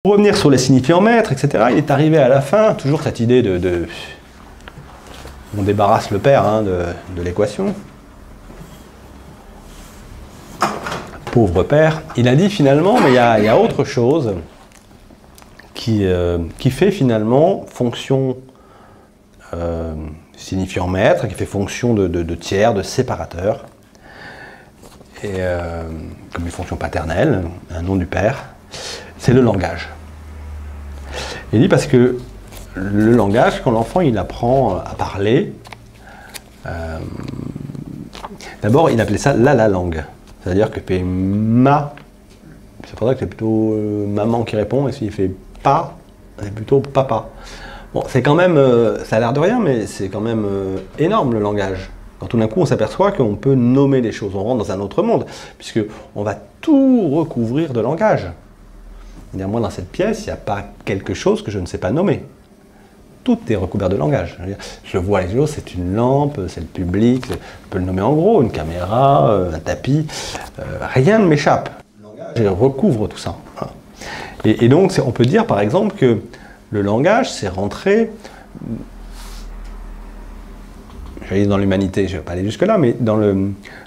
Pour revenir sur les signifiants maîtres, etc., il est arrivé à la fin, toujours cette idée on débarrasse le père hein, de l'équation. Pauvre père. Il a dit finalement, mais il y a autre chose qui fait finalement fonction signifiant maître, qui fait fonction de tiers, de séparateur, et comme une fonction paternelle, un nom du père, c'est le langage. Il dit parce que le langage, quand l'enfant il apprend à parler, d'abord il appelait ça la langue. C'est-à-dire que c'est ma, c'est pour ça que c'est plutôt maman qui répond, et s'il fait pas, c'est plutôt papa. Bon, c'est quand même, ça a l'air de rien, mais c'est quand même énorme le langage. Quand tout d'un coup on s'aperçoit qu'on peut nommer les choses, on rentre dans un autre monde, puisque on va tout recouvrir de langage. Moi, dans cette pièce, il n'y a pas quelque chose que je ne sais pas nommer. Tout est recouvert de langage. Je vois les choses, c'est une lampe, c'est le public, je peux le nommer en gros, une caméra, un tapis, rien ne m'échappe. Je recouvre tout ça. Et donc, on peut dire par exemple que le langage, c'est rentré, j'allais dire dans l'humanité, je ne vais pas aller jusque-là, mais dans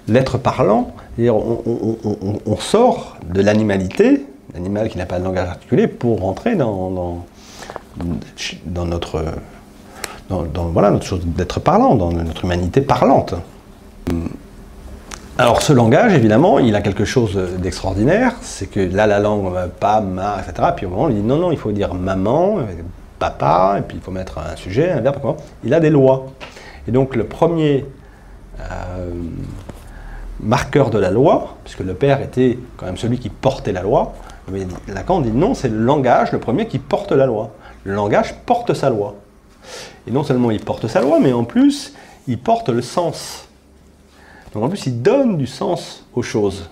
l'être parlant, on sort de l'animalité, l'animal qui n'a pas de langage articulé, pour rentrer dans notre chose d'être parlant, dans notre humanité parlante. Alors ce langage, évidemment, il a quelque chose d'extraordinaire, c'est que là, la langue, pas, ma, etc. Puis au moment, il dit non, il faut dire maman, papa, et puis il faut mettre un sujet, un verbe, quoi. Il a des lois. Et donc le premier marqueur de la loi, puisque le père était quand même celui qui portait la loi, mais Lacan dit non, c'est le langage, le premier qui porte la loi. Le langage porte sa loi. Et non seulement il porte sa loi, mais en plus, il porte le sens. Donc en plus, il donne du sens aux choses.